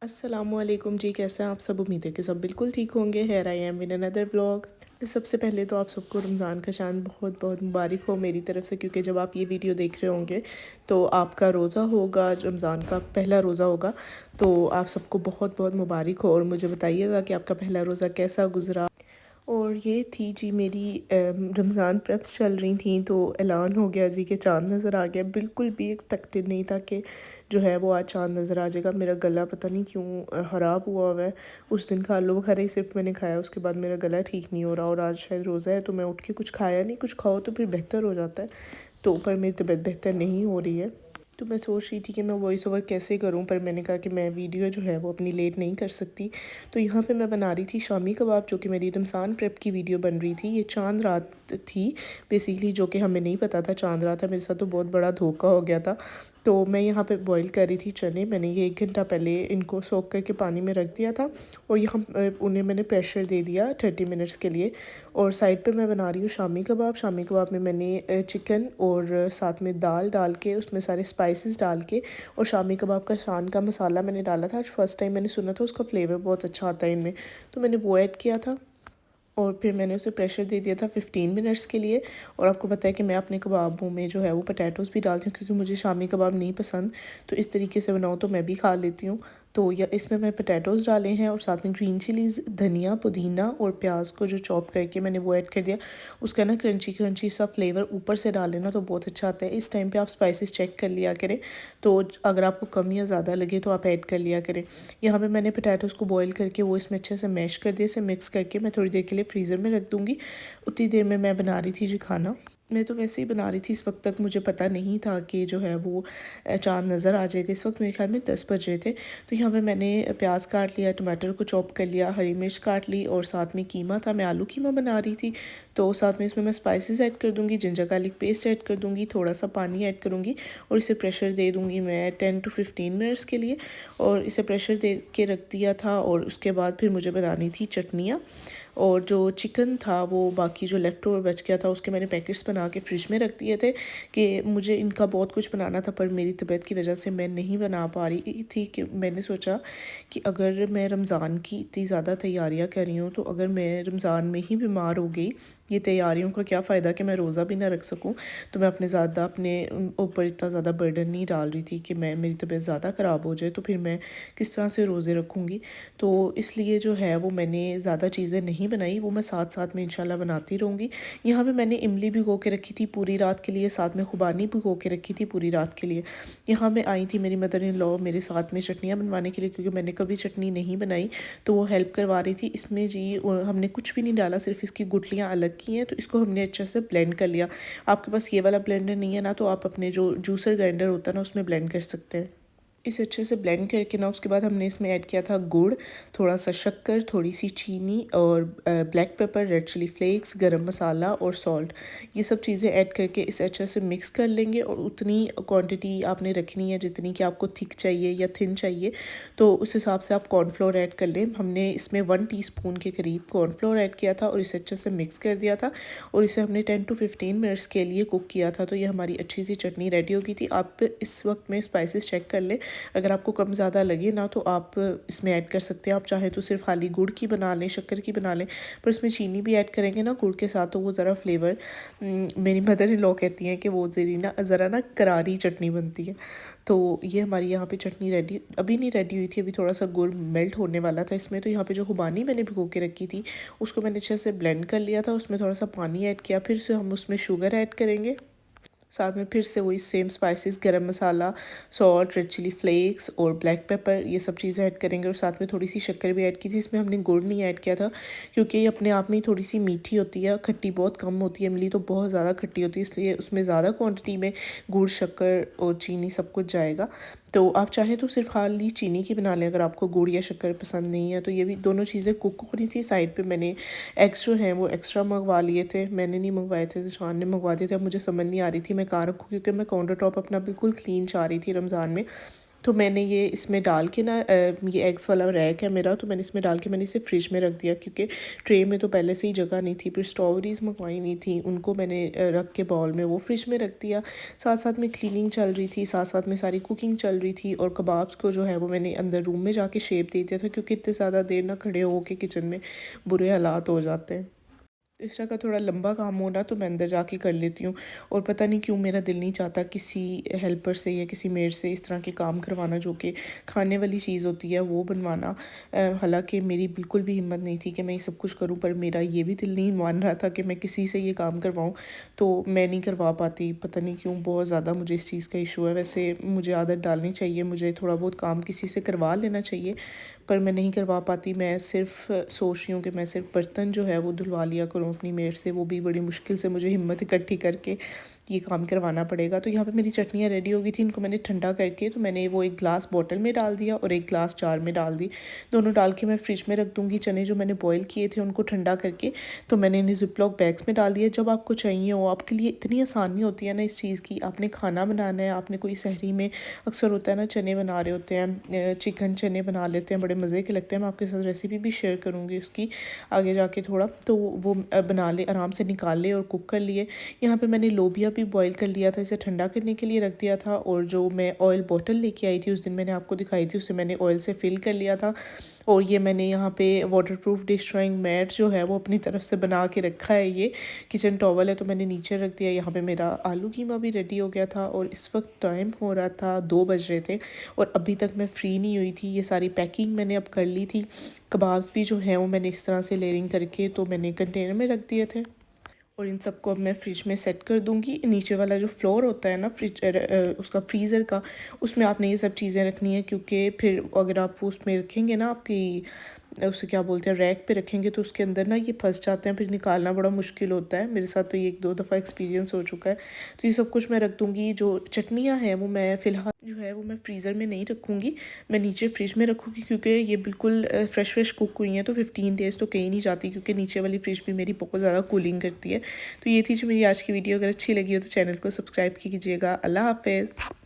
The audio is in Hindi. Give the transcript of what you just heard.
अस्सलामुअलैकुम जी, कैसे हैं आप सब। उम्मीद है कि सब बिल्कुल ठीक होंगे। Here I am in another blog. सबसे पहले तो आप सबको रमज़ान का चाँद बहुत बहुत मुबारक हो मेरी तरफ़ से, क्योंकि जब आप ये वीडियो देख रहे होंगे तो आपका रोज़ा होगा, रमज़ान का पहला रोज़ा होगा। तो आप सबको बहुत बहुत मुबारक हो और मुझे बताइएगा कि आपका पहला रोज़ा कैसा गुज़रा। और ये थी जी मेरी रमज़ान प्रेप्स चल रही थी, तो ऐलान हो गया जी कि चाँद नज़र आ गया। बिल्कुल भी एक्सपेक्टेड नहीं था कि जो है वो आज चाँद नज़र आ जाएगा। मेरा गला पता नहीं क्यों ख़राब हुआ हुआ है। उस दिन खा लो बुखारा ही सिर्फ मैंने खाया, उसके बाद मेरा गला ठीक नहीं हो रहा। और आज शायद रोज़ा है तो मैं उठ के कुछ खाया नहीं। कुछ खाओ तो फिर बेहतर हो जाता है, तो पर मेरी तबीयत बेहतर नहीं हो रही है। तो मैं सोच रही थी कि मैं वॉइस ओवर कैसे करूं, पर मैंने कहा कि मैं वीडियो जो है वो अपनी लेट नहीं कर सकती। तो यहाँ पे मैं बना रही थी शामी कबाब, जो कि मेरी रमज़ान प्रेप की वीडियो बन रही थी। ये चांद रात थी बेसिकली, जो कि हमें नहीं पता था चांद रात है। मेरे साथ तो बहुत बड़ा धोखा हो गया था। तो मैं यहाँ पे बॉईल कर रही थी चने। मैंने ये 1 घंटा पहले इनको सोक करके पानी में रख दिया था और यहाँ उन्हें मैंने प्रेशर दे दिया 30 मिनट्स के लिए। और साइड पे मैं बना रही हूँ शामी कबाब। शामी कबाब में मैंने चिकन और साथ में दाल डाल के, उसमें सारे स्पाइसेस डाल के, और शामी कबाब का शान का मसाला मैंने डाला था। आज फर्स्ट टाइम मैंने सुना था उसका फ्लेवर बहुत अच्छा आता है इनमें, तो मैंने वो ऐड किया था। और फिर मैंने उसे प्रेशर दे दिया था 15 मिनट्स के लिए। और आपको पता है कि मैं अपने कबाबों में जो है वो पोटैटोज़ भी डालती हूँ, क्योंकि मुझे शामी कबाब नहीं पसंद। तो इस तरीके से बनाओ तो मैं भी खा लेती हूँ। तो या इसमें मैं पोटैटोज़ डाले हैं और साथ में ग्रीन चिलीज़, धनिया, पुदीना और प्याज को जो चॉप करके मैंने वो ऐड कर दिया। उसका ना क्रंची क्रंची सा फ्लेवर ऊपर से डालें ना तो बहुत अच्छा आता है। इस टाइम पे आप स्पाइसेस चेक कर लिया करें, तो अगर आपको कम या ज़्यादा लगे तो आप ऐड कर लिया करें। यहाँ पे मैंने पोटैटोज़ को बॉईल करके वो इसमें अच्छे से मैश कर दिया। इसे मिक्स करके मैं थोड़ी देर के लिए फ्रीज़र में रख दूँगी। उतनी देर में मैं बना रही थी जी खाना। मैं तो वैसे ही बना रही थी, इस वक्त तक मुझे पता नहीं था कि जो है वो चाँद नज़र आ जाएगा। इस वक्त मेरे ख्याल में 10 बज रहे थे। तो यहाँ पे मैंने प्याज काट लिया, टमाटर को चॉप कर लिया, हरी मिर्च काट ली, और साथ में कीमा था। मैं आलू कीमा बना रही थी। तो साथ में इसमें मैं स्पाइसेस ऐड कर दूँगी, जिंजर गार्लिक पेस्ट ऐड कर दूँगी, थोड़ा सा पानी ऐड करूँगी और इसे प्रेशर दे दूँगी मैं 10 to 15 मिनट्स के लिए। और इसे प्रेशर दे के रख दिया था। और उसके बाद फिर मुझे बनानी थी चटनियाँ। और जो चिकन था वो बाकी जो लेफ़्ट ओवर बच गया था, उसके मैंने पैकेट्स बना के फ्रिज में रख दिए थे कि मुझे इनका बहुत कुछ बनाना था, पर मेरी तबीयत की वजह से मैं नहीं बना पा रही थी। कि मैंने सोचा कि अगर मैं रमज़ान की इतनी ज़्यादा तैयारियां कर रही हूँ, तो अगर मैं रमज़ान में ही बीमार हो गई, ये तैयारियों का क्या फ़ायदा कि मैं रोज़ा भी ना रख सकूँ। तो मैं अपने ऊपर इतना ज़्यादा बर्डन नहीं डाल रही थी कि मेरी तबीयत ज़्यादा ख़राब हो जाए, तो फिर मैं किस तरह से रोज़े रखूँगी। तो इसलिए जो है वो मैंने ज़्यादा चीज़ें नहीं बनाई, वो मैं साथ साथ में इंशाल्लाह बनाती रहूँगी। यहाँ पे मैंने इमली भिगो के रखी थी पूरी रात के लिए, साथ में खुबानी भिगो के रखी थी पूरी रात के लिए। यहाँ में आई थी मेरी मदर इन लॉ मेरे साथ में चटनियाँ बनवाने के लिए, क्योंकि मैंने कभी चटनी नहीं बनाई, तो वो हेल्प करवा रही थी। इसमें जी हमने कुछ भी नहीं डाला, सिर्फ इसकी गुठलियाँ अलग की हैं, तो इसको हमने अच्छे से ब्लेंड कर लिया। आपके पास ये वाला ब्लेंडर नहीं है ना, तो आप अपने जो जूसर ग्राइंडर होता है ना, उसमें ब्लेंड कर सकते हैं। इसे अच्छे से ब्लेंड करके ना, उसके बाद हमने इसमें ऐड किया था गुड़, थोड़ा सा शक्कर, थोड़ी सी चीनी और black pepper, red chilli flakes, garam masala और सॉल्ट। ये सब चीज़ें ऐड करके इसे अच्छे से मिक्स कर लेंगे। और उतनी क्वांटिटी आपने रखनी है जितनी कि आपको थिक चाहिए या थिन चाहिए, तो उस हिसाब से आप कॉर्नफ्लोर ऐड कर लें। हमने इसमें 1 टीस्पून के करीब कॉर्नफ्लोर ऐड किया था और इसे अच्छे से मिक्स कर दिया था। और इसे हमने 10 to 15 मिनट्स के लिए कुक किया था। तो ये हमारी अच्छी सी चटनी रेडी हो गई थी। आप इस वक्त में स्पाइसेस चेक कर लें, अगर आपको कम ज़्यादा लगे ना तो आप इसमें ऐड कर सकते हैं। आप चाहें तो सिर्फ खाली गुड़ की बना लें, शक्कर की बना लें, पर इसमें चीनी भी ऐड करेंगे ना गुड़ के साथ, तो वो ज़रा फ्लेवर, मेरी मदर इन लॉ कहती हैं कि वो ज़रा ना करारी चटनी बनती है। तो ये हमारी यहाँ पे चटनी रेडी, अभी नहीं रेडी हुई थी, अभी थोड़ा सा गुड़ मेल्ट होने वाला था इसमें। तो यहाँ पे जो खुबानी मैंने भिगो के रखी थी, उसको मैंने अच्छे से ब्लेंड कर लिया था। उसमें थोड़ा सा पानी ऐड किया, फिर से हम उसमें शुगर ऐड करेंगे, साथ में फिर से वही सेम स्पाइसेस, गरम मसाला, सॉल्ट, रेड चिली फ्लेक्स और ब्लैक पेपर, ये सब चीज़ें ऐड करेंगे। और साथ में थोड़ी सी शक्कर भी ऐड की थी। इसमें हमने गुड़ नहीं ऐड किया था, क्योंकि ये अपने आप में ही थोड़ी सी मीठी होती है, खट्टी बहुत कम होती है। इमली तो बहुत ज़्यादा खट्टी होती है, इसलिए उसमें ज़्यादा क्वान्टिटी में गुड़, शक्कर और चीनी सब कुछ जाएगा। तो आप चाहें तो सिर्फ खाली चीनी की बना लें, अगर आपको गुड़ या शक्कर पसंद नहीं है। तो ये भी दोनों चीज़ें कुक होनी थी। साइड पे मैंने एग्स जो हैं वो एक्स्ट्रा मंगवा लिए थे, मैंने नहीं मंगवाए थे, शान ने मंगवा दिए थे। अब मुझे समझ नहीं आ रही थी मैं कहाँ रखूँ, क्योंकि मैं काउंटर टॉप अपना बिल्कुल क्लीन चाह रही थी रमज़ान में। तो मैंने ये इसमें डाल के ना ये एग्स वाला रैक है मेरा, तो मैंने इसमें डाल के मैंने इसे फ्रिज में रख दिया, क्योंकि ट्रे में तो पहले से ही जगह नहीं थी। फिर स्ट्रॉबेरीज़ मंगवाई हुई थी, उनको मैंने रख के बाउल में वो फ्रिज में रख दिया। साथ साथ में क्लीनिंग चल रही थी, साथ साथ में सारी कुकिंग चल रही थी। और कबाब्स को जो है वो मैंने अंदर रूम में जाके शेप दे दिया था, क्योंकि इतने ज़्यादा देर ना खड़े हो के किचन में बुरे हालात हो जाते हैं। इस तरह का थोड़ा लंबा काम हो ना तो मैं अंदर जाके कर लेती हूँ। और पता नहीं क्यों मेरा दिल नहीं चाहता किसी हेल्पर से या किसी मेड से इस तरह के काम करवाना, जो कि खाने वाली चीज़ होती है वो बनवाना। हालांकि मेरी बिल्कुल भी हिम्मत नहीं थी कि मैं ये सब कुछ करूँ, पर मेरा ये भी दिल नहीं मान रहा था कि मैं किसी से ये काम करवाऊँ, तो मैं नहीं करवा पाती। पता नहीं क्यों बहुत ज़्यादा मुझे इस चीज़ का इशू है। वैसे मुझे आदत डालनी चाहिए, मुझे थोड़ा बहुत काम किसी से करवा लेना चाहिए, पर मैं नहीं करवा पाती। मैं सिर्फ सोच रही हूँ कि मैं सिर्फ बर्तन जो है वो धुलवा लिया करूँ अपनी मेड से, वो भी बड़ी मुश्किल से मुझे हिम्मत इकट्ठी करके ये काम करवाना पड़ेगा। तो यहाँ पे मेरी चटनियाँ रेडी हो गई थी, इनको मैंने ठंडा करके तो मैंने वो एक ग्लास बॉटल में डाल दिया और एक ग्लास जार में डाल दी। दोनों डाल के मैं फ्रिज में रख दूँगी। चने जो मैंने बॉयल किए थे उनको ठंडा करके तो मैंने इन्हें जिपलॉक बैग्स में डाल दिया। जब आपको चाहिए हो, आपके लिए इतनी आसानी होती है ना इस चीज़ की, आपने खाना बनाना है, आपने कोई सहरी में अक्सर होता है ना चने बना रहे होते हैं, चिकन चने बना लेते हैं, बड़े मज़े के लगते हैं। मैं आपके साथ रेसिपी भी शेयर करूँगी उसकी आगे जाके थोड़ा, तो वो बना ले, आराम से निकाल ले और कुक कर लिए। यहाँ पे मैंने लोबिया भी बॉईल कर लिया था, इसे ठंडा करने के लिए रख दिया था। और जो मैं ऑयल बॉटल लेके आई थी उस दिन मैंने आपको दिखाई थी, उसे मैंने ऑयल से फिल कर लिया था। और ये मैंने यहाँ पे वाटरप्रूफ डिस्ट्रॉइंग मैट जो है वो अपनी तरफ से बना के रखा है। ये किचन टॉवल है तो मैंने नीचे रख दिया। यहाँ पे मेरा आलू कीमा भी रेडी हो गया था और इस वक्त टाइम हो रहा था 2 बज रहे थे और अभी तक मैं फ्री नहीं हुई थी। ये सारी पैकिंग मैंने अब कर ली थी। कबाब्स भी जो है वो मैंने इस तरह से लेयरिंग करके तो मैंने कंटेनर में रख दिए थे और इन सबको अब मैं फ्रिज में सेट कर दूंगी। नीचे वाला जो फ्लोर होता है ना फ्रिज उसका फ्रीज़र का, उसमें आपने ये सब चीज़ें रखनी है, क्योंकि फिर अगर आप वो उसमें रखेंगे ना, आपकी उसे क्या बोलते हैं, रैक पे रखेंगे तो उसके अंदर ना ये फंस जाते हैं, फिर निकालना बड़ा मुश्किल होता है। मेरे साथ तो ये 1-2 दफ़ा एक्सपीरियंस हो चुका है। तो ये सब कुछ मैं रख दूँगी। जो चटनियाँ हैं वो मैं फ़िलहाल जो है वो मैं फ्रीज़र में नहीं रखूँगी, मैं नीचे फ्रिज में रखूँगी, क्योंकि ये बिल्कुल फ्रेश कुक हुई हैं तो 15 डेज़ तो कहीं नहीं जाती, क्योंकि नीचे वाली फ्रिज भी मेरी बहुत ज़्यादा कूलिंग करती है। तो ये थी जो मेरी आज की वीडियो। अगर अच्छी लगी हो तो चैनल को सब्सक्राइब कीजिएगा। अल्लाह हाफ़िज़।